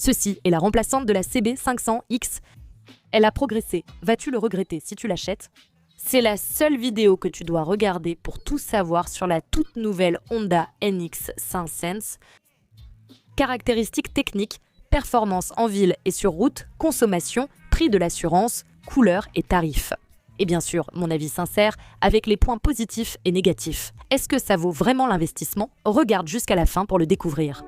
Ceci est la remplaçante de la CB500X. Elle a progressé. Vas-tu le regretter si tu l'achètes? C'est la seule vidéo que tu dois regarder pour tout savoir sur la toute nouvelle Honda NX5 Sense. Caractéristiques techniques, performance en ville et sur route, consommation, prix de l'assurance, couleur et tarifs. Et bien sûr, mon avis sincère, avec les points positifs et négatifs. Est-ce que ça vaut vraiment l'investissement? Regarde jusqu'à la fin pour le découvrir.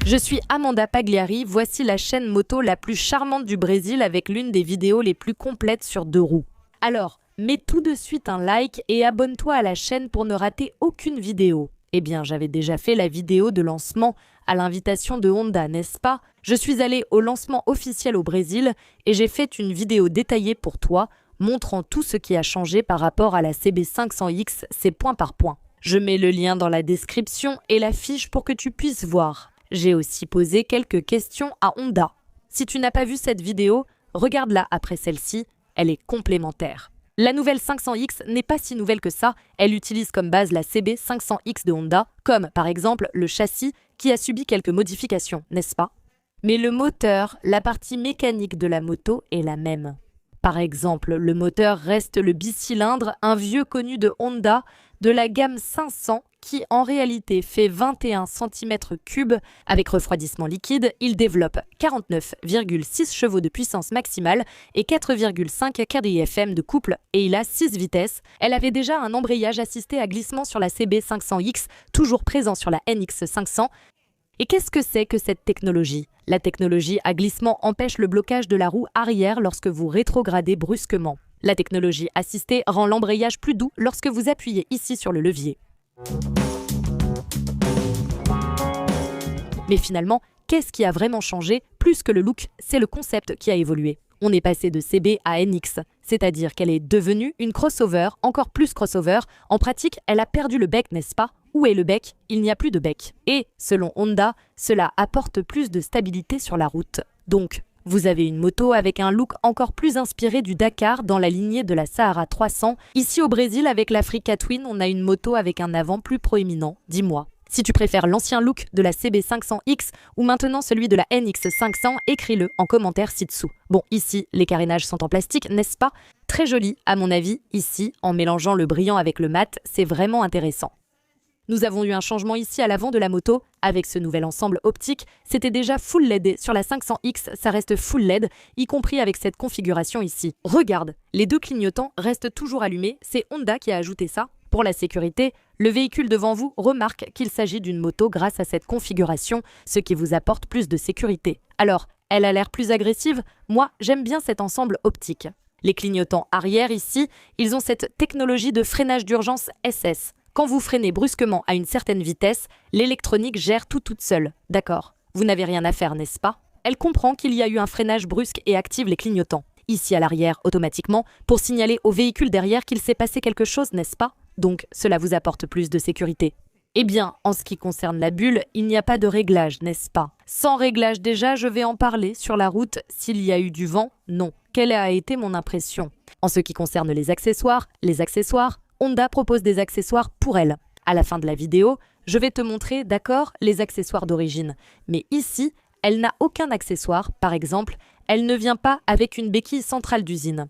Je suis Amanda Pagliari, voici la chaîne moto la plus charmante du Brésil avec l'une des vidéos les plus complètes sur 2 roues. Alors, mets tout de suite un like et abonne-toi à la chaîne pour ne rater aucune vidéo. Eh bien, j'avais déjà fait la vidéo de lancement à l'invitation de Honda, n'est-ce pas? Je suis allée au lancement officiel au Brésil et j'ai fait une vidéo détaillée pour toi, montrant tout ce qui a changé par rapport à la CB500X, c'est point par point. Je mets le lien dans la description et la fiche pour que tu puisses voir. J'ai aussi posé quelques questions à Honda. Si tu n'as pas vu cette vidéo, regarde-la après celle-ci, elle est complémentaire. La nouvelle 500X n'est pas si nouvelle que ça, elle utilise comme base la CB500X de Honda, comme par exemple le châssis qui a subi quelques modifications, n'est-ce pas? Mais le moteur, la partie mécanique de la moto est la même. Par exemple, le moteur reste le bicylindre, un vieux connu de Honda, de la gamme 500 qui en réalité fait 21 cm3 avec refroidissement liquide. Il développe 49,6 chevaux de puissance maximale et 4,5 kdfm de couple et il a 6 vitesses. Elle avait déjà un embrayage assisté à glissement sur la CB500X, toujours présent sur la NX500. Et qu'est-ce que c'est que cette technologie? La technologie à glissement empêche le blocage de la roue arrière lorsque vous rétrogradez brusquement. La technologie assistée rend l'embrayage plus doux lorsque vous appuyez ici sur le levier. Mais finalement, qu'est-ce qui a vraiment changé? Plus que le look, c'est le concept qui a évolué. On est passé de CB à NX, c'est-à-dire qu'elle est devenue une crossover, encore plus crossover. En pratique, elle a perdu le bec, n'est-ce pas? Où est le bec? Il n'y a plus de bec. Et, selon Honda, cela apporte plus de stabilité sur la route. Donc, vous avez une moto avec un look encore plus inspiré du Dakar dans la lignée de la Sahara 300. Ici au Brésil, avec l'Africa Twin, on a une moto avec un avant plus proéminent. Dis-moi. Si tu préfères l'ancien look de la CB500X ou maintenant celui de la NX500, écris-le en commentaire ci-dessous. Bon, ici, les carénages sont en plastique, n'est-ce pas? Très joli, à mon avis, ici, en mélangeant le brillant avec le mat, c'est vraiment intéressant. Nous avons eu un changement ici à l'avant de la moto. Avec ce nouvel ensemble optique, c'était déjà full LED. Sur la 500X, ça reste full LED, y compris avec cette configuration ici. Regarde, les 2 clignotants restent toujours allumés. C'est Honda qui a ajouté ça. Pour la sécurité, le véhicule devant vous remarque qu'il s'agit d'une moto grâce à cette configuration, ce qui vous apporte plus de sécurité. Alors, elle a l'air plus agressive? Moi, j'aime bien cet ensemble optique. Les clignotants arrière ici, ils ont cette technologie de freinage d'urgence SS. Quand vous freinez brusquement à une certaine vitesse, l'électronique gère tout toute seule. D'accord. Vous n'avez rien à faire, n'est-ce pas? Elle comprend qu'il y a eu un freinage brusque et active les clignotants. Ici à l'arrière, automatiquement, pour signaler au véhicule derrière qu'il s'est passé quelque chose, n'est-ce pas? Donc, cela vous apporte plus de sécurité. Eh bien, en ce qui concerne la bulle, il n'y a pas de réglage, n'est-ce pas? Sans réglage déjà, je vais en parler. Sur la route, s'il y a eu du vent, non. Quelle a été mon impression? En ce qui concerne les accessoires, Honda propose des accessoires pour elle. À la fin de la vidéo, je vais te montrer, d'accord, les accessoires d'origine. Mais ici, elle n'a aucun accessoire. Par exemple, elle ne vient pas avec une béquille centrale d'usine.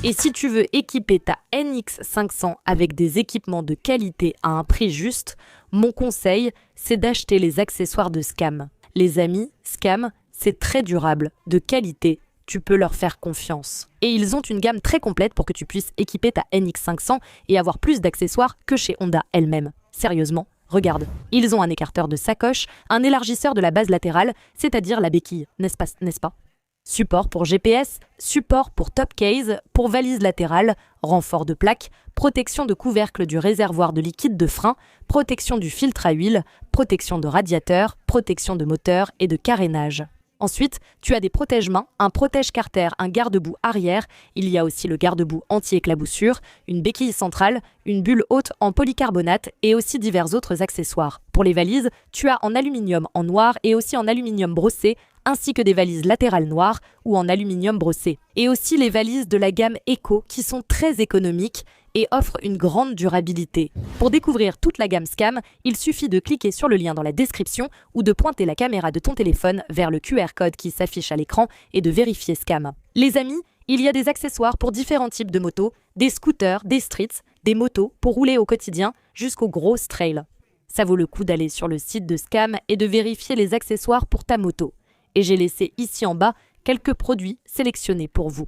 Et si tu veux équiper ta NX500 avec des équipements de qualité à un prix juste, mon conseil, c'est d'acheter les accessoires de Scam. Les amis, Scam, c'est très durable, de qualité. Tu peux leur faire confiance. Et ils ont une gamme très complète pour que tu puisses équiper ta NX500 et avoir plus d'accessoires que chez Honda elle-même. Sérieusement, regarde. Ils ont un écarteur de sacoche, un élargisseur de la base latérale, c'est-à-dire la béquille, n'est-ce pas? Support pour GPS, support pour top case, pour valise latérale, renfort de plaque, protection de couvercle du réservoir de liquide de frein, protection du filtre à huile, protection de radiateur, protection de moteur et de carénage. Ensuite, tu as des protège-mains, un protège-carter, un garde-boue arrière, il y a aussi le garde-boue anti-éclaboussure, une béquille centrale, une bulle haute en polycarbonate et aussi divers autres accessoires. Pour les valises, tu as en aluminium en noir et aussi en aluminium brossé, ainsi que des valises latérales noires ou en aluminium brossé. Et aussi les valises de la gamme Eco qui sont très économiques et offre une grande durabilité. Pour découvrir toute la gamme Scam, il suffit de cliquer sur le lien dans la description ou de pointer la caméra de ton téléphone vers le QR code qui s'affiche à l'écran et de vérifier Scam. Les amis, il y a des accessoires pour différents types de motos, des scooters, des streets, des motos pour rouler au quotidien jusqu'aux grosses trails. Ça vaut le coup d'aller sur le site de Scam et de vérifier les accessoires pour ta moto. Et j'ai laissé ici en bas quelques produits sélectionnés pour vous.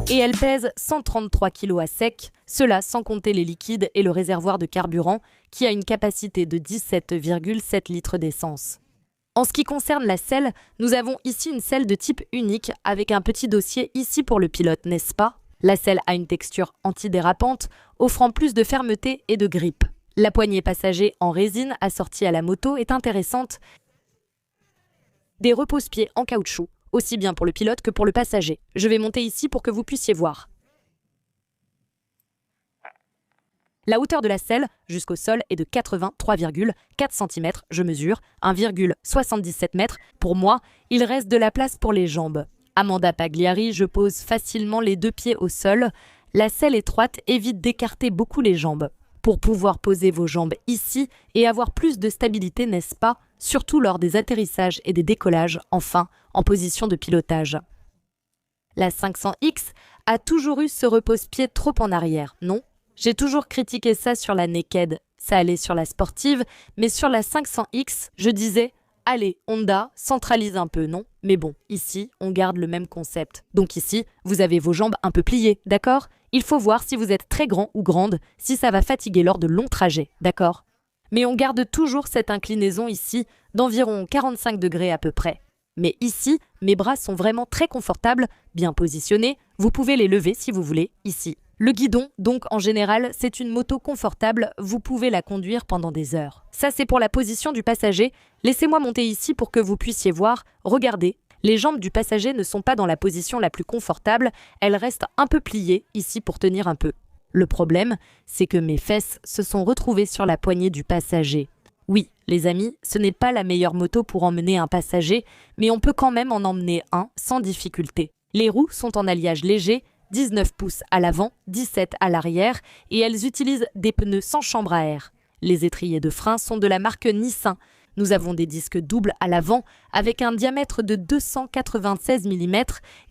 Et elle pèse 133 kg à sec, cela sans compter les liquides et le réservoir de carburant qui a une capacité de 17,7 litres d'essence. En ce qui concerne la selle, nous avons ici une selle de type unique avec un petit dossier ici pour le pilote, n'est-ce pas? La selle a une texture antidérapante, offrant plus de fermeté et de grippe. La poignée passager en résine assortie à la moto est intéressante. Des repose-pieds en caoutchouc, aussi bien pour le pilote que pour le passager. Je vais monter ici pour que vous puissiez voir. La hauteur de la selle jusqu'au sol est de 83,4 cm. Je mesure 1,77 m. Pour moi, il reste de la place pour les jambes. Amanda Pagliari, je pose facilement les deux pieds au sol. La selle étroite évite d'écarter beaucoup les jambes. Pour pouvoir poser vos jambes ici et avoir plus de stabilité, n'est-ce pas? Surtout lors des atterrissages et des décollages, enfin, en position de pilotage. La 500X a toujours eu ce repose-pied trop en arrière, non? J'ai toujours critiqué ça sur la Naked, ça allait sur la sportive, mais sur la 500X, je disais « Allez, Honda, centralise un peu, non ?» Mais bon, ici, on garde le même concept. Donc ici, vous avez vos jambes un peu pliées, d'accord? Il faut voir si vous êtes très grand ou grande, si ça va fatiguer lors de longs trajets, d'accord? Mais on garde toujours cette inclinaison ici, d'environ 45 degrés à peu près. Mais ici, mes bras sont vraiment très confortables, bien positionnés, vous pouvez les lever si vous voulez, ici. Le guidon, donc en général, c'est une moto confortable, vous pouvez la conduire pendant des heures. Ça c'est pour la position du passager, laissez-moi monter ici pour que vous puissiez voir, regardez, les jambes du passager ne sont pas dans la position la plus confortable, elles restent un peu pliées ici pour tenir un peu. Le problème, c'est que mes fesses se sont retrouvées sur la poignée du passager. Oui, les amis, ce n'est pas la meilleure moto pour emmener un passager, mais on peut quand même en emmener un sans difficulté. Les roues sont en alliage léger, 19 pouces à l'avant, 17 à l'arrière, et elles utilisent des pneus sans chambre à air. Les étriers de frein sont de la marque Nissin. Nous avons des disques doubles à l'avant avec un diamètre de 296 mm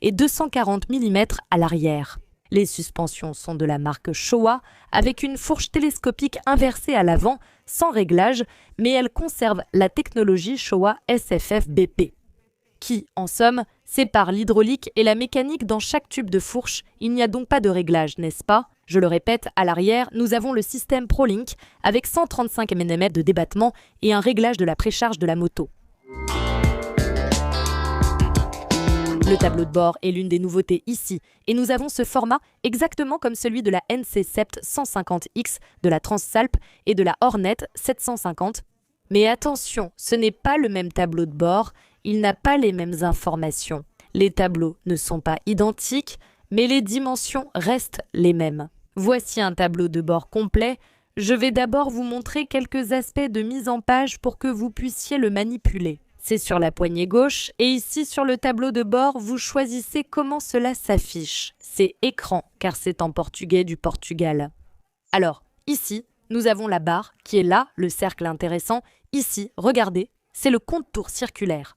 et 240 mm à l'arrière. Les suspensions sont de la marque Showa avec une fourche télescopique inversée à l'avant sans réglage, mais elles conservent la technologie Showa SFF BP, qui, en somme, sépare l'hydraulique et la mécanique dans chaque tube de fourche. Il n'y a donc pas de réglage, n'est-ce pas? Je le répète, à l'arrière, nous avons le système ProLink avec 135 mm de débattement et un réglage de la précharge de la moto. Le tableau de bord est l'une des nouveautés ici, et nous avons ce format exactement comme celui de la NC Sept 150X, de la Transalp et de la Hornet 750. Mais attention, ce n'est pas le même tableau de bord, il n'a pas les mêmes informations. Les tableaux ne sont pas identiques, mais les dimensions restent les mêmes. Voici un tableau de bord complet. Je vais d'abord vous montrer quelques aspects de mise en page pour que vous puissiez le manipuler. C'est sur la poignée gauche et ici sur le tableau de bord, vous choisissez comment cela s'affiche. C'est écran car c'est en portugais du Portugal. Alors, ici, nous avons la barre qui est là, le cercle intéressant. Ici, regardez, c'est le compte-tours circulaire.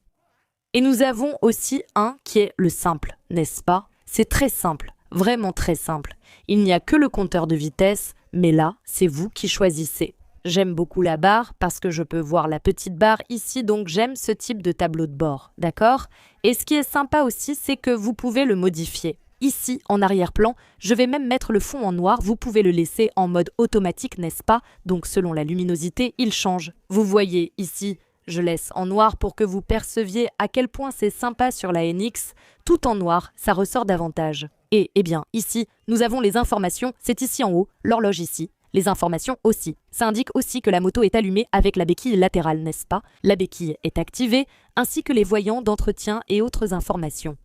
Et nous avons aussi un qui est le simple, n'est-ce pas? C'est très simple, vraiment très simple. Il n'y a que le compteur de vitesse, mais là, c'est vous qui choisissez. J'aime beaucoup la barre parce que je peux voir la petite barre ici, donc j'aime ce type de tableau de bord, d'accord? Et ce qui est sympa aussi, c'est que vous pouvez le modifier. Ici, en arrière-plan, je vais même mettre le fond en noir, vous pouvez le laisser en mode automatique, n'est-ce pas? Donc selon la luminosité, il change. Vous voyez ici, je laisse en noir pour que vous perceviez à quel point c'est sympa sur la NX. Tout en noir, ça ressort davantage. Et, bien, ici, nous avons les informations, c'est ici en haut, l'horloge ici. Les informations aussi. Ça indique aussi que la moto est allumée avec la béquille latérale, n'est-ce pas? La béquille est activée, ainsi que les voyants d'entretien et autres informations.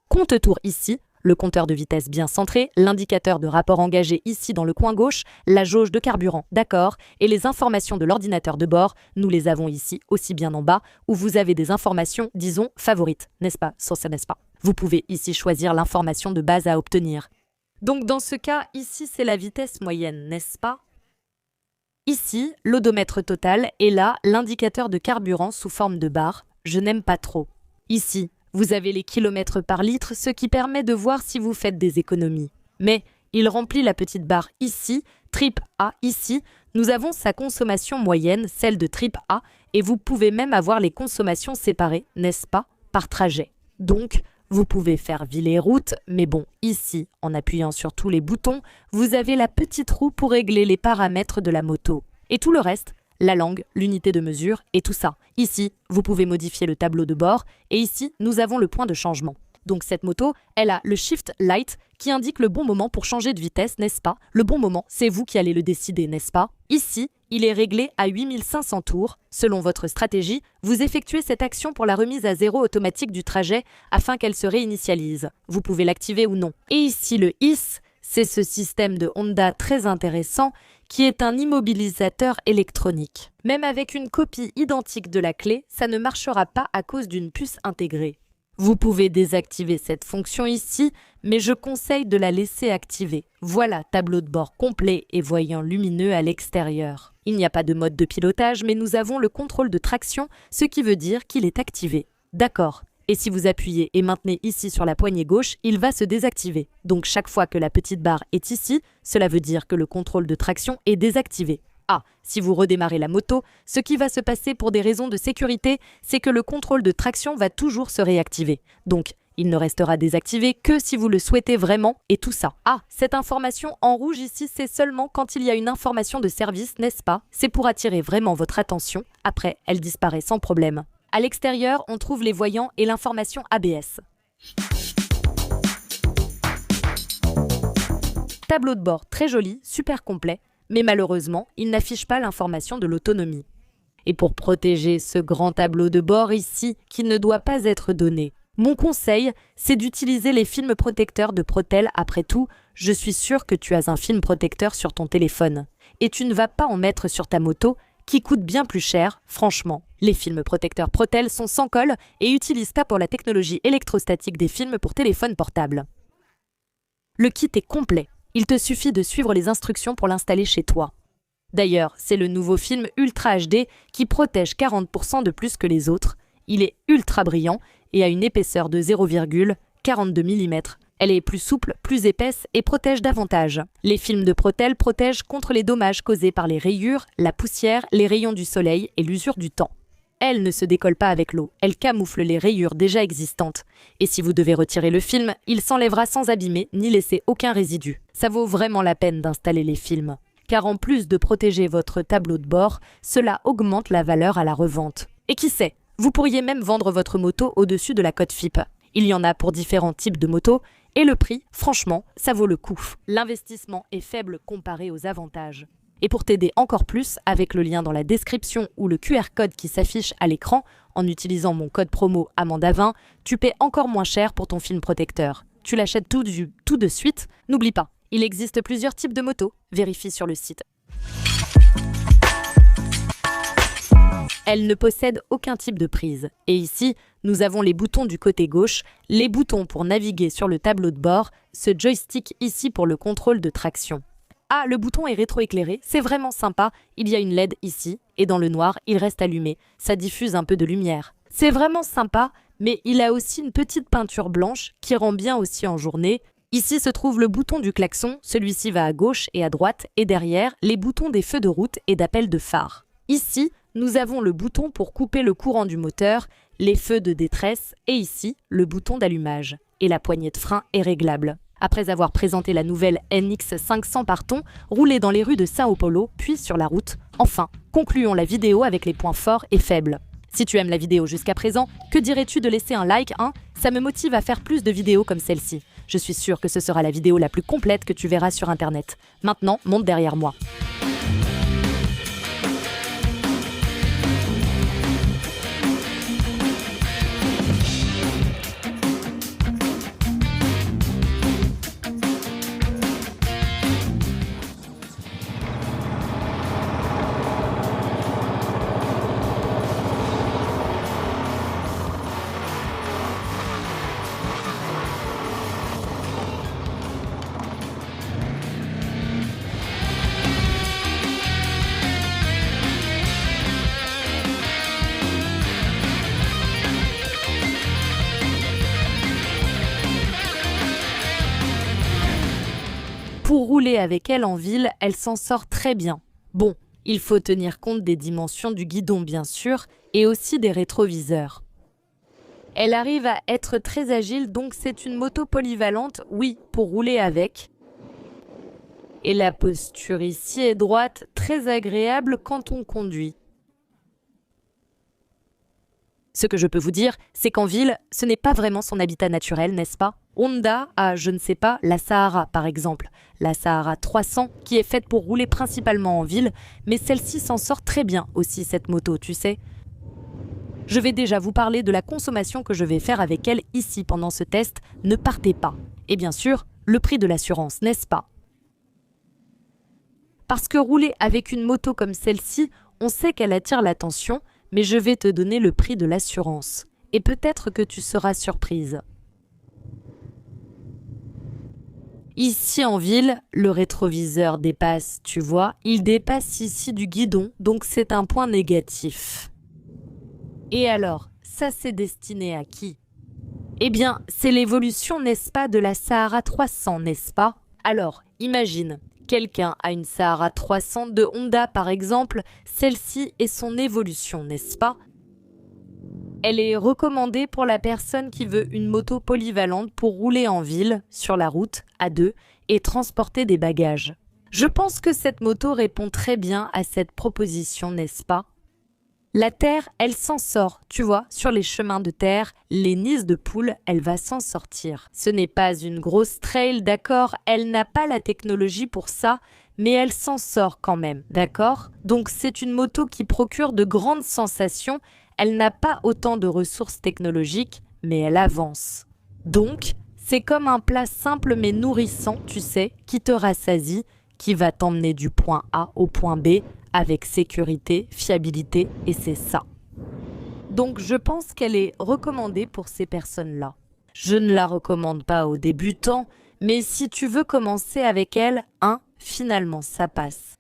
Compte-tours ici, le compteur de vitesse bien centré, l'indicateur de rapport engagé ici dans le coin gauche, la jauge de carburant, d'accord, et les informations de l'ordinateur de bord, nous les avons ici, aussi bien en bas, où vous avez des informations, disons, favorites, n'est-ce pas? Sur ça, n'est-ce pas? Vous pouvez ici choisir l'information de base à obtenir. Donc dans ce cas, ici c'est la vitesse moyenne, n'est-ce pas? Ici, l'odomètre total et là, l'indicateur de carburant sous forme de barre. Je n'aime pas trop. Ici, vous avez les kilomètres par litre, ce qui permet de voir si vous faites des économies. Mais il remplit la petite barre ici, Trip A ici. Nous avons sa consommation moyenne, celle de Trip A, et vous pouvez même avoir les consommations séparées, n'est-ce pas, par trajet. Donc, vous pouvez faire ville et route, mais bon, ici, en appuyant sur tous les boutons, vous avez la petite roue pour régler les paramètres de la moto. Et tout le reste, la langue, l'unité de mesure et tout ça. Ici, vous pouvez modifier le tableau de bord et ici, nous avons le point de changement. Donc cette moto, elle a le Shift Light qui indique le bon moment pour changer de vitesse, n'est-ce pas? Le bon moment, c'est vous qui allez le décider, n'est-ce pas? Ici, il est réglé à 8500 tours. Selon votre stratégie, vous effectuez cette action pour la remise à zéro automatique du trajet afin qu'elle se réinitialise. Vous pouvez l'activer ou non. Et ici, le HISS, c'est ce système de Honda très intéressant qui est un immobilisateur électronique. Même avec une copie identique de la clé, ça ne marchera pas à cause d'une puce intégrée. Vous pouvez désactiver cette fonction ici, mais je conseille de la laisser activer. Voilà, tableau de bord complet et voyant lumineux à l'extérieur. Il n'y a pas de mode de pilotage, mais nous avons le contrôle de traction, ce qui veut dire qu'il est activé. D'accord. Et si vous appuyez et maintenez ici sur la poignée gauche, il va se désactiver. Donc chaque fois que la petite barre est ici, cela veut dire que le contrôle de traction est désactivé. Ah, si vous redémarrez la moto, ce qui va se passer pour des raisons de sécurité, c'est que le contrôle de traction va toujours se réactiver. Donc, il ne restera désactivé que si vous le souhaitez vraiment, et tout ça. Ah, cette information en rouge ici, c'est seulement quand il y a une information de service, n'est-ce pas? C'est pour attirer vraiment votre attention. Après, elle disparaît sans problème. À l'extérieur, on trouve les voyants et l'information ABS. Tableau de bord très joli, super complet. Mais malheureusement, il n'affiche pas l'information de l'autonomie. Et pour protéger ce grand tableau de bord ici, qui ne doit pas être donné, mon conseil, c'est d'utiliser les films protecteurs de Protel. Après tout, je suis sûre que tu as un film protecteur sur ton téléphone. Et tu ne vas pas en mettre sur ta moto, qui coûte bien plus cher, franchement. Les films protecteurs Protel sont sans colle et utilisent pas pour la technologie électrostatique des films pour téléphone portable. Le kit est complet. Il te suffit de suivre les instructions pour l'installer chez toi. D'ailleurs, c'est le nouveau film Ultra HD qui protège 40% de plus que les autres. Il est ultra brillant et a une épaisseur de 0,42 mm. Elle est plus souple, plus épaisse et protège davantage. Les films de Protel protègent contre les dommages causés par les rayures, la poussière, les rayons du soleil et l'usure du temps. Elle ne se décolle pas avec l'eau, elle camoufle les rayures déjà existantes. Et si vous devez retirer le film, il s'enlèvera sans abîmer ni laisser aucun résidu. Ça vaut vraiment la peine d'installer les films. Car en plus de protéger votre tableau de bord, cela augmente la valeur à la revente. Et qui sait, vous pourriez même vendre votre moto au-dessus de la cote FIP. Il y en a pour différents types de motos, et le prix, franchement, ça vaut le coup. L'investissement est faible comparé aux avantages. Et pour t'aider encore plus, avec le lien dans la description ou le QR code qui s'affiche à l'écran, en utilisant mon code promo Amanda20, tu paies encore moins cher pour ton film protecteur. Tu l'achètes tout de suite. N'oublie pas, il existe plusieurs types de motos. Vérifie sur le site. Elle ne possède aucun type de prise. Et ici, nous avons les boutons du côté gauche, les boutons pour naviguer sur le tableau de bord, ce joystick ici pour le contrôle de traction. Ah, le bouton est rétroéclairé, c'est vraiment sympa. Il y a une LED ici, et dans le noir, il reste allumé. Ça diffuse un peu de lumière. C'est vraiment sympa, mais il a aussi une petite peinture blanche qui rend bien aussi en journée. Ici se trouve le bouton du klaxon, celui-ci va à gauche et à droite, et derrière, les boutons des feux de route et d'appel de phare. Ici, nous avons le bouton pour couper le courant du moteur, les feux de détresse, et ici, le bouton d'allumage. Et la poignée de frein est réglable. Après avoir présenté la nouvelle NX500 Parton, roulée dans les rues de Sao Paulo, puis sur la route, enfin, concluons la vidéo avec les points forts et faibles. Si tu aimes la vidéo jusqu'à présent, que dirais-tu de laisser un like, hein? Ça me motive à faire plus de vidéos comme celle-ci. Je suis sûre que ce sera la vidéo la plus complète que tu verras sur Internet. Maintenant, monte derrière moi. Pour rouler avec elle en ville, elle s'en sort très bien. Bon, il faut tenir compte des dimensions du guidon bien sûr, et aussi des rétroviseurs. Elle arrive à être très agile, donc c'est une moto polyvalente, oui, pour rouler avec. Et la posture ici est droite, très agréable quand on conduit. Ce que je peux vous dire, c'est qu'en ville, ce n'est pas vraiment son habitat naturel, n'est-ce pas? Honda a, je ne sais pas, la Sahara par exemple. La Sahara 300 qui est faite pour rouler principalement en ville, mais celle-ci s'en sort très bien aussi cette moto, tu sais. Je vais déjà vous parler de la consommation que je vais faire avec elle ici pendant ce test, ne partez pas. Et bien sûr, le prix de l'assurance, n'est-ce pas? Parce que rouler avec une moto comme celle-ci, on sait qu'elle attire l'attention, mais je vais te donner le prix de l'assurance. Et peut-être que tu seras surprise. Ici en ville, le rétroviseur dépasse, tu vois, il dépasse ici du guidon, donc c'est un point négatif. Et alors, ça c'est destiné à qui? Eh bien, c'est l'évolution, n'est-ce pas, de la Sahara 300, n'est-ce pas? Alors, imagine, quelqu'un a une Sahara 300 de Honda par exemple, celle-ci est son évolution, n'est-ce pas? Elle est recommandée pour la personne qui veut une moto polyvalente pour rouler en ville, sur la route, à deux, et transporter des bagages. Je pense que cette moto répond très bien à cette proposition, n'est-ce pas? La terre, elle s'en sort, tu vois, sur les chemins de terre, les nids de poules, elle va s'en sortir. Ce n'est pas une grosse trail, d'accord, elle n'a pas la technologie pour ça, mais elle s'en sort quand même, d'accord? Donc c'est une moto qui procure de grandes sensations, elle n'a pas autant de ressources technologiques, mais elle avance. Donc, c'est comme un plat simple mais nourrissant, tu sais, qui te rassasie, qui va t'emmener du point A au point B, avec sécurité, fiabilité, et c'est ça. Donc je pense qu'elle est recommandée pour ces personnes-là. Je ne la recommande pas aux débutants, mais si tu veux commencer avec elle, finalement ça passe.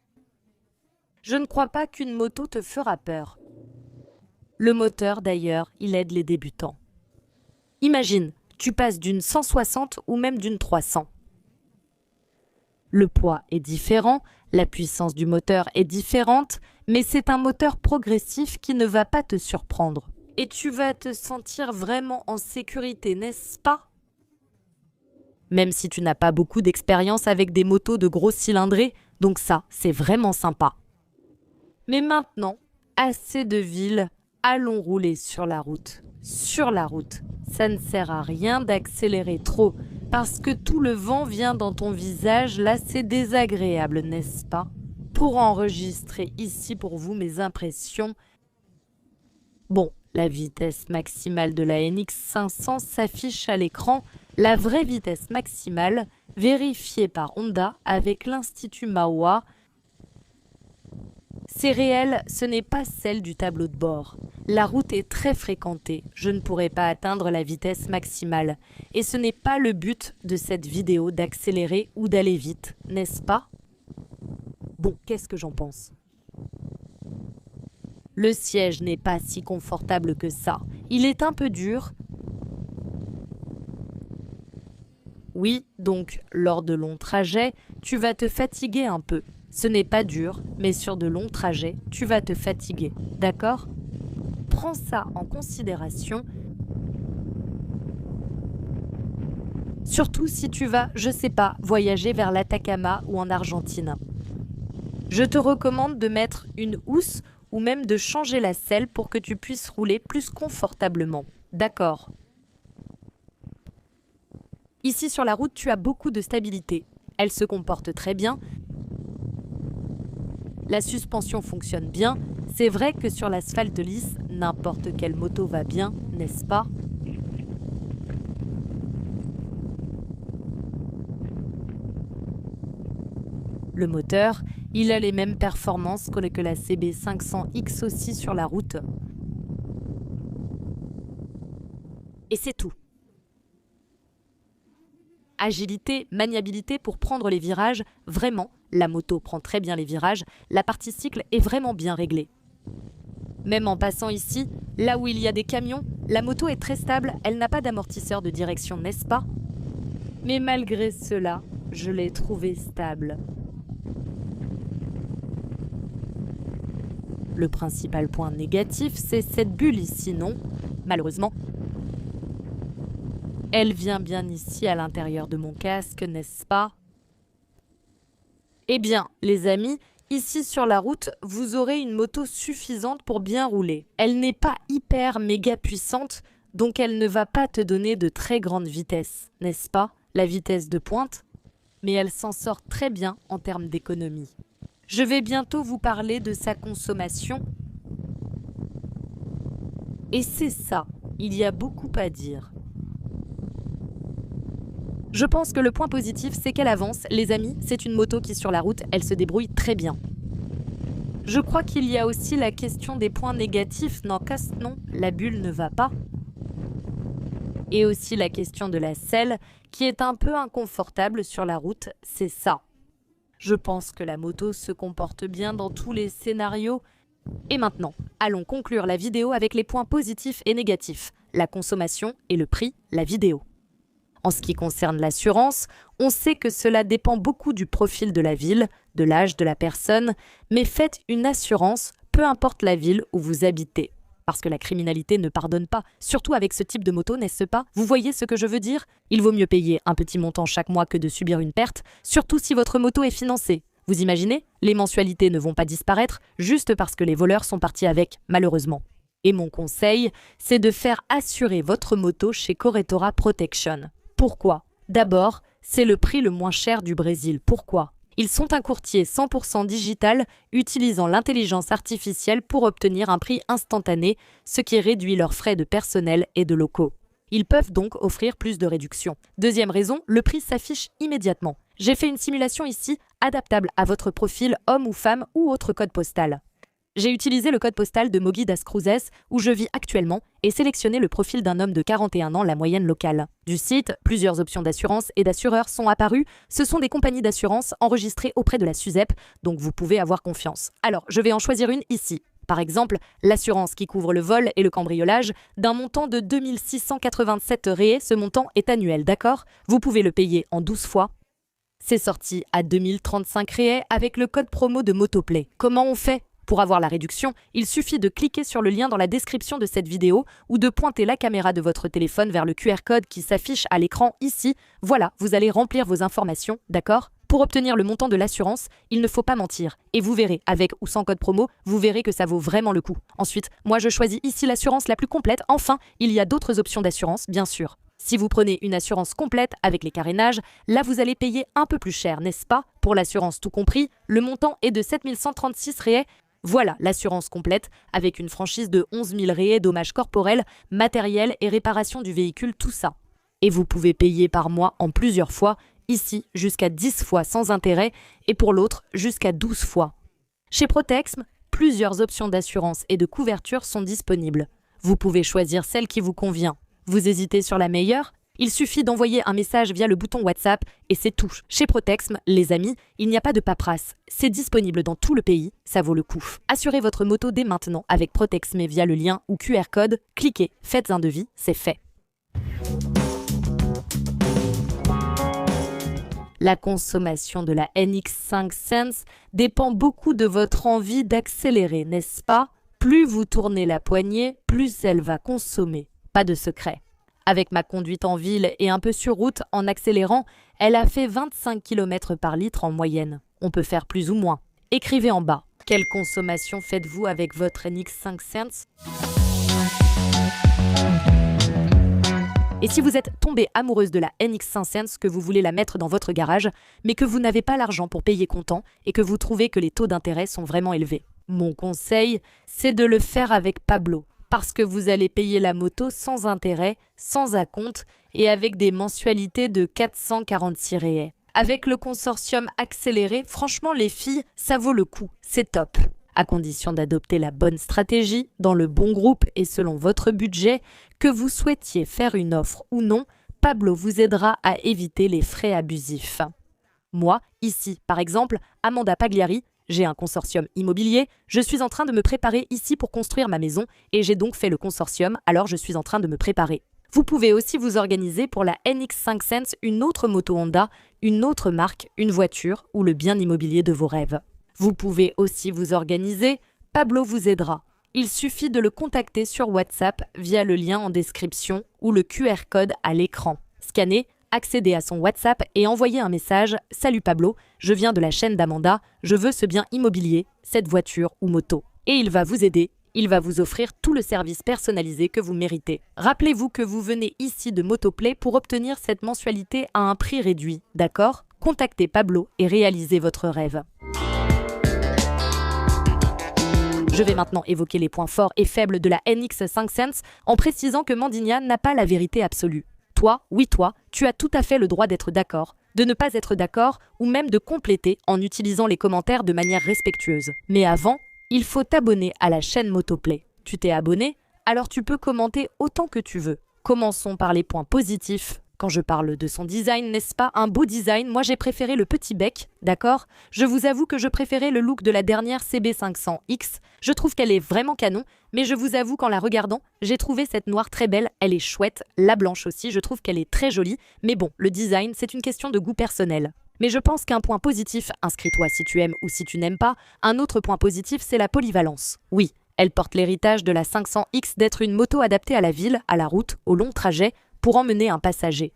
Je ne crois pas qu'une moto te fera peur. Le moteur d'ailleurs, il aide les débutants. Imagine, tu passes d'une 160 ou même d'une 300. Le poids est différent, la puissance du moteur est différente, mais c'est un moteur progressif qui ne va pas te surprendre. Et tu vas te sentir vraiment en sécurité, n'est-ce pas? Même si tu n'as pas beaucoup d'expérience avec des motos de gros cylindrés, donc ça, c'est vraiment sympa. Mais maintenant, assez de ville, allons rouler sur la route. Sur la route, ça ne sert à rien d'accélérer trop, parce que tout le vent vient dans ton visage, là c'est désagréable, n'est-ce pas? Pour enregistrer ici pour vous mes impressions, bon, la vitesse maximale de la NX500 s'affiche à l'écran, la vraie vitesse maximale, vérifiée par Honda avec l'Institut Mahwah. C'est réel, ce n'est pas celle du tableau de bord. La route est très fréquentée, je ne pourrai pas atteindre la vitesse maximale. Et ce n'est pas le but de cette vidéo d'accélérer ou d'aller vite, n'est-ce pas? Bon, qu'est-ce que j'en pense? Le siège n'est pas si confortable que ça. Il est un peu dur. Oui, donc, lors de longs trajets, tu vas te fatiguer un peu. Ce n'est pas dur, mais sur de longs trajets, tu vas te fatiguer, d'accord? Prends ça en considération. Surtout si tu vas, je sais pas, voyager vers l'Atacama ou en Argentine. Je te recommande de mettre une housse ou même de changer la selle pour que tu puisses rouler plus confortablement, d'accord? Ici sur la route, tu as beaucoup de stabilité. Elle se comporte très bien. La suspension fonctionne bien. C'est vrai que sur l'asphalte lisse, n'importe quelle moto va bien, n'est-ce pas? Le moteur, il a les mêmes performances que la CB500X aussi sur la route. Et c'est tout. Agilité, maniabilité pour prendre les virages, vraiment, la moto prend très bien les virages, la partie cycle est vraiment bien réglée. Même en passant ici, là où il y a des camions, la moto est très stable, elle n'a pas d'amortisseur de direction, n'est-ce pas? Mais malgré cela, je l'ai trouvée stable. Le principal point négatif, c'est cette bulle ici, non? Malheureusement, elle vient bien ici à l'intérieur de mon casque, n'est-ce pas? Eh bien, les amis, ici sur la route, vous aurez une moto suffisante pour bien rouler. Elle n'est pas hyper méga puissante, donc elle ne va pas te donner de très grande vitesse, n'est-ce pas? La vitesse de pointe, mais elle s'en sort très bien en termes d'économie. Je vais bientôt vous parler de sa consommation. Et c'est ça, il y a beaucoup à dire. Je pense que le point positif, c'est qu'elle avance. Les amis, c'est une moto qui sur la route, elle se débrouille très bien. Je crois qu'il y a aussi la question des points négatifs. Non, la bulle ne va pas. Et aussi la question de la selle, qui est un peu inconfortable sur la route, c'est ça. Je pense que la moto se comporte bien dans tous les scénarios. Et maintenant, allons conclure la vidéo avec les points positifs et négatifs, la consommation et le prix, la vidéo. En ce qui concerne l'assurance, on sait que cela dépend beaucoup du profil de la ville, de l'âge de la personne, mais faites une assurance, peu importe la ville où vous habitez. Parce que la criminalité ne pardonne pas, surtout avec ce type de moto, n'est-ce pas? Vous voyez ce que je veux dire? Il vaut mieux payer un petit montant chaque mois que de subir une perte, surtout si votre moto est financée. Vous imaginez? Les mensualités ne vont pas disparaître juste parce que les voleurs sont partis avec, malheureusement. Et mon conseil, c'est de faire assurer votre moto chez Corretora Protection. Pourquoi? D'abord, c'est le prix le moins cher du Brésil. Pourquoi? Ils sont un courtier 100% digital utilisant l'intelligence artificielle pour obtenir un prix instantané, ce qui réduit leurs frais de personnel et de locaux. Ils peuvent donc offrir plus de réductions. Deuxième raison, le prix s'affiche immédiatement. J'ai fait une simulation ici, adaptable à votre profil homme ou femme ou autre code postal. J'ai utilisé le code postal de Mogi das Cruzes, où je vis actuellement, et sélectionné le profil d'un homme de 41 ans, la moyenne locale. Du site, plusieurs options d'assurance et d'assureurs sont apparues. Ce sont des compagnies d'assurance enregistrées auprès de la SUSEP, donc vous pouvez avoir confiance. Alors, je vais en choisir une ici. Par exemple, l'assurance qui couvre le vol et le cambriolage d'un montant de 2687 réés. Ce montant est annuel, d'accord? Vous pouvez le payer en 12 fois. C'est sorti à 2035 réés avec le code promo de Motoplay. Comment on fait? Pour avoir la réduction, il suffit de cliquer sur le lien dans la description de cette vidéo ou de pointer la caméra de votre téléphone vers le QR code qui s'affiche à l'écran ici. Voilà, vous allez remplir vos informations, d'accord? Pour obtenir le montant de l'assurance, il ne faut pas mentir. Et vous verrez, avec ou sans code promo, vous verrez que ça vaut vraiment le coup. Ensuite, moi je choisis ici l'assurance la plus complète. Enfin, il y a d'autres options d'assurance, bien sûr. Si vous prenez une assurance complète avec les carénages, là vous allez payer un peu plus cher, n'est-ce pas? Pour l'assurance tout compris, le montant est de 7136 réais. Voilà l'assurance complète avec une franchise de 11 000 réais, dommages corporels, matériel et réparation du véhicule, tout ça. Et vous pouvez payer par mois en plusieurs fois, ici jusqu'à 10 fois sans intérêt et pour l'autre jusqu'à 12 fois. Chez Protexm, plusieurs options d'assurance et de couverture sont disponibles. Vous pouvez choisir celle qui vous convient. Vous hésitez sur la meilleure? Il suffit d'envoyer un message via le bouton WhatsApp et c'est tout. Chez Protexm, les amis, il n'y a pas de paperasse. C'est disponible dans tout le pays, ça vaut le coup. Assurez votre moto dès maintenant avec Protexm via le lien ou QR code. Cliquez, faites un devis, c'est fait. La consommation de la NX5 Sense dépend beaucoup de votre envie d'accélérer, n'est-ce pas? Plus vous tournez la poignée, plus elle va consommer. Pas de secret. Avec ma conduite en ville et un peu sur route en accélérant, elle a fait 25 km par litre en moyenne. On peut faire plus ou moins. Écrivez en bas. Quelle consommation faites-vous avec votre NX5 Sense? Et si vous êtes tombée amoureuse de la NX5 Sense, que vous voulez la mettre dans votre garage, mais que vous n'avez pas l'argent pour payer comptant et que vous trouvez que les taux d'intérêt sont vraiment élevés, mon conseil, c'est de le faire avec Pablo. Parce que vous allez payer la moto sans intérêt, sans acompte et avec des mensualités de 446 réais. Avec le consortium accéléré, franchement les filles, ça vaut le coup, c'est top. À condition d'adopter la bonne stratégie, dans le bon groupe et selon votre budget, que vous souhaitiez faire une offre ou non, Pablo vous aidera à éviter les frais abusifs. Moi, ici, par exemple, Amanda Pagliari, j'ai un consortium immobilier, je suis en train de me préparer ici pour construire ma maison et j'ai donc fait le consortium, alors je suis en train de me préparer. Vous pouvez aussi vous organiser pour la NX5 Sense, une autre moto Honda, une autre marque, une voiture ou le bien immobilier de vos rêves. Vous pouvez aussi vous organiser, Pablo vous aidera. Il suffit de le contacter sur WhatsApp via le lien en description ou le QR code à l'écran. Scannez, accédez à son WhatsApp et envoyez un message « Salut Pablo, je viens de la chaîne d'Amanda, je veux ce bien immobilier, cette voiture ou moto. » Et il va vous aider. Il va vous offrir tout le service personnalisé que vous méritez. Rappelez-vous que vous venez ici de Motoplay pour obtenir cette mensualité à un prix réduit, d'accord? Contactez Pablo et réalisez votre rêve. Je vais maintenant évoquer les points forts et faibles de la NX5 Sense en précisant que Mandinia n'a pas la vérité absolue. Toi, oui toi, tu as tout à fait le droit d'être d'accord, de ne pas être d'accord ou même de compléter en utilisant les commentaires de manière respectueuse. Mais avant, il faut t'abonner à la chaîne Motoplay. Tu t'es abonné? Alors tu peux commenter autant que tu veux. Commençons par les points positifs. Quand je parle de son design, n'est-ce pas un beau design? Moi j'ai préféré le petit bec, d'accord? Je vous avoue que je préférais le look de la dernière CB500X. Je trouve qu'elle est vraiment canon, mais je vous avoue qu'en la regardant, j'ai trouvé cette noire très belle, elle est chouette. La blanche aussi, je trouve qu'elle est très jolie. Mais bon, le design, c'est une question de goût personnel. Mais je pense qu'un point positif, inscris-toi si tu aimes ou si tu n'aimes pas, un autre point positif, c'est la polyvalence. Oui, elle porte l'héritage de la 500X d'être une moto adaptée à la ville, à la route, au long trajet, pour emmener un passager.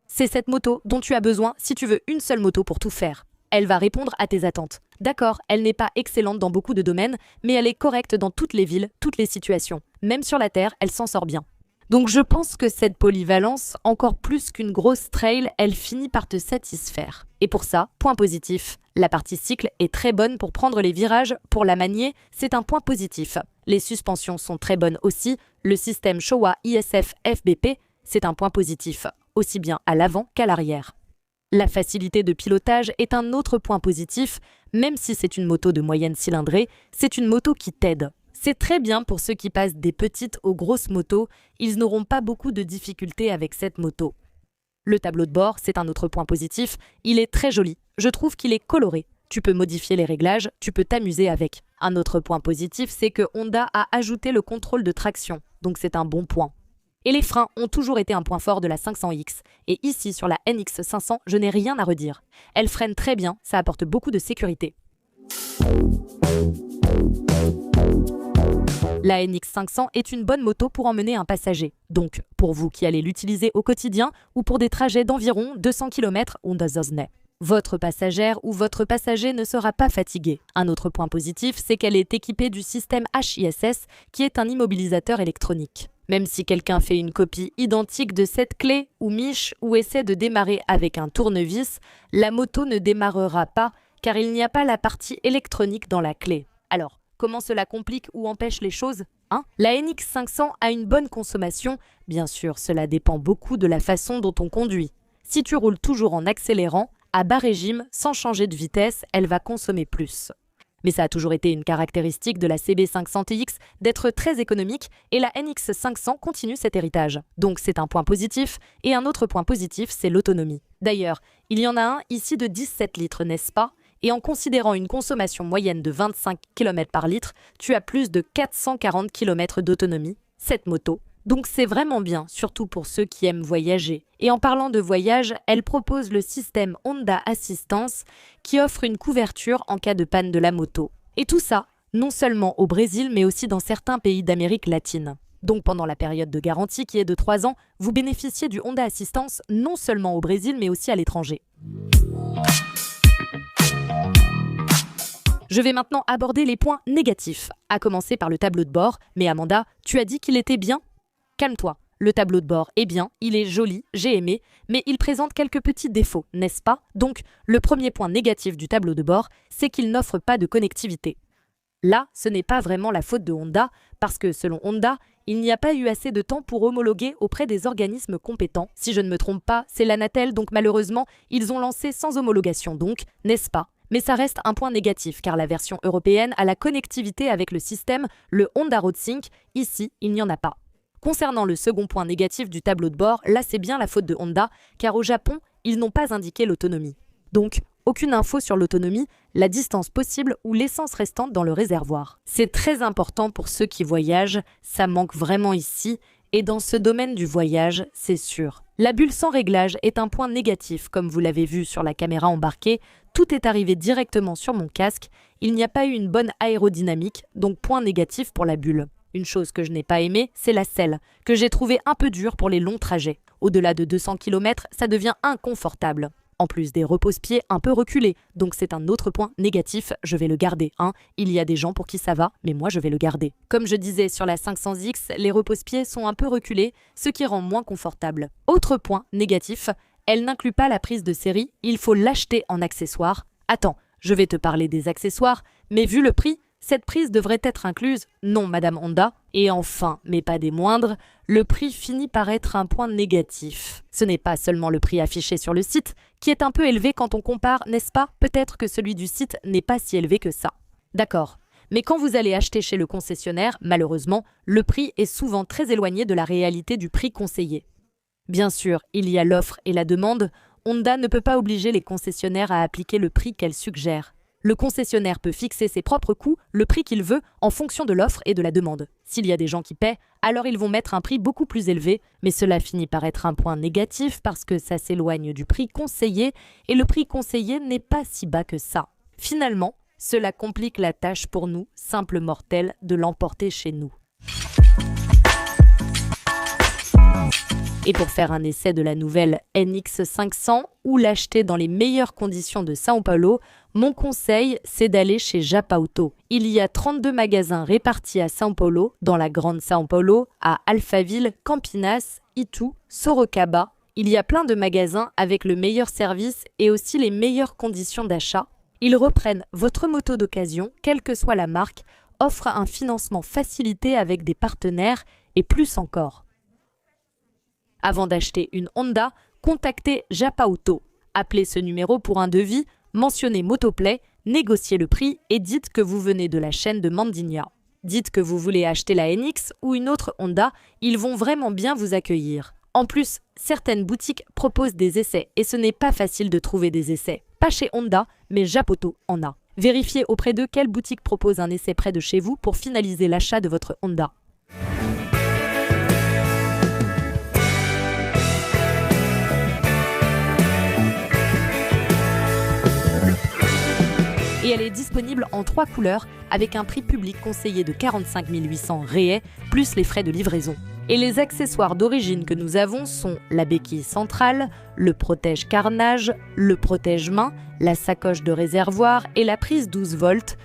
C'est cette moto dont tu as besoin si tu veux une seule moto pour tout faire. Elle va répondre à tes attentes. D'accord, elle n'est pas excellente dans beaucoup de domaines, mais elle est correcte dans toutes les villes, toutes les situations. Même sur la terre, elle s'en sort bien. Donc je pense que cette polyvalence, encore plus qu'une grosse trail, elle finit par te satisfaire. Et pour ça, point positif, la partie cycle est très bonne pour prendre les virages, pour la manier, c'est un point positif. Les suspensions sont très bonnes aussi, le système Showa ISF FBP, c'est un point positif, aussi bien à l'avant qu'à l'arrière. La facilité de pilotage est un autre point positif, même si c'est une moto de moyenne cylindrée, c'est une moto qui t'aide. C'est très bien pour ceux qui passent des petites aux grosses motos, ils n'auront pas beaucoup de difficultés avec cette moto. Le tableau de bord, c'est un autre point positif, il est très joli, je trouve qu'il est coloré. Tu peux modifier les réglages, tu peux t'amuser avec. Un autre point positif, c'est que Honda a ajouté le contrôle de traction, donc c'est un bon point. Et les freins ont toujours été un point fort de la 500X. Et ici, sur la NX500, je n'ai rien à redire. Elle freine très bien, ça apporte beaucoup de sécurité. La NX500 est une bonne moto pour emmener un passager. Donc, pour vous qui allez l'utiliser au quotidien ou pour des trajets d'environ 200 km ou d'Azosne. Votre passagère ou votre passager ne sera pas fatigué. Un autre point positif, c'est qu'elle est équipée du système HISS, qui est un immobilisateur électronique. Même si quelqu'un fait une copie identique de cette clé ou miche ou essaie de démarrer avec un tournevis, la moto ne démarrera pas car il n'y a pas la partie électronique dans la clé. Alors, comment cela complique ou empêche les choses, hein? La NX500 a une bonne consommation, bien sûr cela dépend beaucoup de la façon dont on conduit. Si tu roules toujours en accélérant, à bas régime, sans changer de vitesse, elle va consommer plus. Mais ça a toujours été une caractéristique de la CB500X d'être très économique et la NX500 continue cet héritage. Donc c'est un point positif et un autre point positif, c'est l'autonomie. D'ailleurs, il y en a un ici de 17 litres, n'est-ce pas? Et en considérant une consommation moyenne de 25 km par litre, tu as plus de 440 km d'autonomie, cette moto. Donc c'est vraiment bien, surtout pour ceux qui aiment voyager. Et en parlant de voyage, elle propose le système Honda Assistance qui offre une couverture en cas de panne de la moto. Et tout ça, non seulement au Brésil, mais aussi dans certains pays d'Amérique latine. Donc pendant la période de garantie qui est de 3 ans, vous bénéficiez du Honda Assistance non seulement au Brésil, mais aussi à l'étranger. Je vais maintenant aborder les points négatifs, à commencer par le tableau de bord. Mais Amanda, tu as dit qu'il était bien ? Calme-toi, le tableau de bord est bien, il est joli, j'ai aimé, mais il présente quelques petits défauts, n'est-ce pas? Donc, le premier point négatif du tableau de bord, c'est qu'il n'offre pas de connectivité. Là, ce n'est pas vraiment la faute de Honda, parce que selon Honda, il n'y a pas eu assez de temps pour homologuer auprès des organismes compétents. Si je ne me trompe pas, c'est l'Anatel, donc malheureusement, ils ont lancé sans homologation donc, n'est-ce pas? Mais ça reste un point négatif, car la version européenne a la connectivité avec le système, le Honda Road Sync, ici, il n'y en a pas. Concernant le second point négatif du tableau de bord, là c'est bien la faute de Honda, car au Japon, ils n'ont pas indiqué l'autonomie. Donc, aucune info sur l'autonomie, la distance possible ou l'essence restante dans le réservoir. C'est très important pour ceux qui voyagent, ça manque vraiment ici, Et dans ce domaine du voyage, c'est sûr. La bulle sans réglage est un point négatif, comme vous l'avez vu sur la caméra embarquée. Tout est arrivé directement sur mon casque. Il n'y a pas eu une bonne aérodynamique, donc point négatif pour la bulle. Une chose que je n'ai pas aimée, c'est la selle, que j'ai trouvée un peu dure pour les longs trajets. Au-delà de 200 km, ça devient inconfortable. En plus des repose-pieds un peu reculés, donc c'est un autre point négatif, je vais le garder. Il y a des gens pour qui ça va, mais moi je vais le garder. Comme je disais sur la 500X, les repose-pieds sont un peu reculés, ce qui rend moins confortable. Autre point négatif, elle n'inclut pas la prise de série, il faut l'acheter en accessoire. Attends, je vais te parler des accessoires, mais vu le prix, cette prise devrait être incluse, non Madame Honda. Et enfin, mais pas des moindres, le prix finit par être un point négatif. Ce n'est pas seulement le prix affiché sur le site, qui est un peu élevé quand on compare, n'est-ce pas? Peut-être que celui du site n'est pas si élevé que ça. D'accord. Mais quand vous allez acheter chez le concessionnaire, malheureusement, le prix est souvent très éloigné de la réalité du prix conseillé. Bien sûr, il y a l'offre et la demande. Honda ne peut pas obliger les concessionnaires à appliquer le prix qu'elle suggère. Le concessionnaire peut fixer ses propres coûts, le prix qu'il veut, en fonction de l'offre et de la demande. S'il y a des gens qui paient, alors ils vont mettre un prix beaucoup plus élevé, mais cela finit par être un point négatif parce que ça s'éloigne du prix conseillé, et le prix conseillé n'est pas si bas que ça. Finalement, cela complique la tâche pour nous, simples mortels, de l'emporter chez nous. Et pour faire un essai de la nouvelle NX500 ou l'acheter dans les meilleures conditions de São Paulo, mon conseil, c'est d'aller chez Japauto. Il y a 32 magasins répartis à São Paulo, dans la grande São Paulo, à Alphaville, Campinas, Itu, Sorocaba. Il y a plein de magasins avec le meilleur service et aussi les meilleures conditions d'achat. Ils reprennent votre moto d'occasion, quelle que soit la marque, offrent un financement facilité avec des partenaires et plus encore. Avant d'acheter une Honda, contactez Japauto. Appelez ce numéro pour un devis, mentionnez Motoplay, négociez le prix et dites que vous venez de la chaîne de Mandinha. Dites que vous voulez acheter la NX ou une autre Honda, ils vont vraiment bien vous accueillir. En plus, certaines boutiques proposent des essais et ce n'est pas facile de trouver des essais. Pas chez Honda, mais Japauto en a. Vérifiez auprès d'eux quelle boutique propose un essai près de chez vous pour finaliser l'achat de votre Honda. Et elle est disponible en 3 couleurs avec un prix public conseillé de 45 800 réais plus les frais de livraison. Et les accessoires d'origine que nous avons sont la béquille centrale, le protège-carnage, le protège-main, la sacoche de réservoir et la prise 12 volts.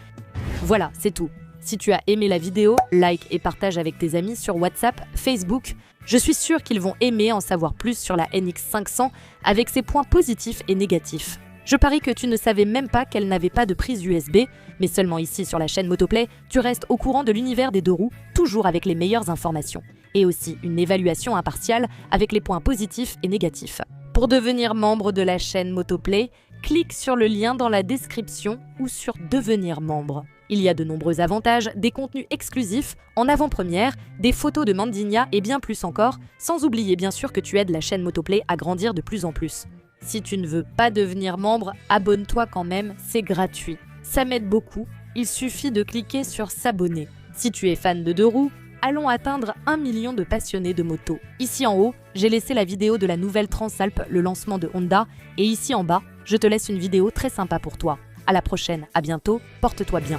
Voilà, c'est tout. Si tu as aimé la vidéo, like et partage avec tes amis sur WhatsApp, Facebook. Je suis sûre qu'ils vont aimer en savoir plus sur la NX500 avec ses points positifs et négatifs. Je parie que tu ne savais même pas qu'elle n'avait pas de prise USB, mais seulement ici sur la chaîne Motoplay, tu restes au courant de l'univers des deux roues, toujours avec les meilleures informations. Et aussi une évaluation impartiale avec les points positifs et négatifs. Pour devenir membre de la chaîne Motoplay, clique sur le lien dans la description ou sur devenir membre. Il y a de nombreux avantages, des contenus exclusifs, en avant-première, des photos de Mandinha et bien plus encore, sans oublier bien sûr que tu aides la chaîne Motoplay à grandir de plus en plus. Si tu ne veux pas devenir membre, abonne-toi quand même, c'est gratuit. Ça m'aide beaucoup, il suffit de cliquer sur s'abonner. Si tu es fan de deux roues, allons atteindre 1 million de passionnés de moto. Ici en haut, j'ai laissé la vidéo de la nouvelle Transalp, le lancement de Honda, et ici en bas, je te laisse une vidéo très sympa pour toi. À la prochaine, à bientôt, porte-toi bien.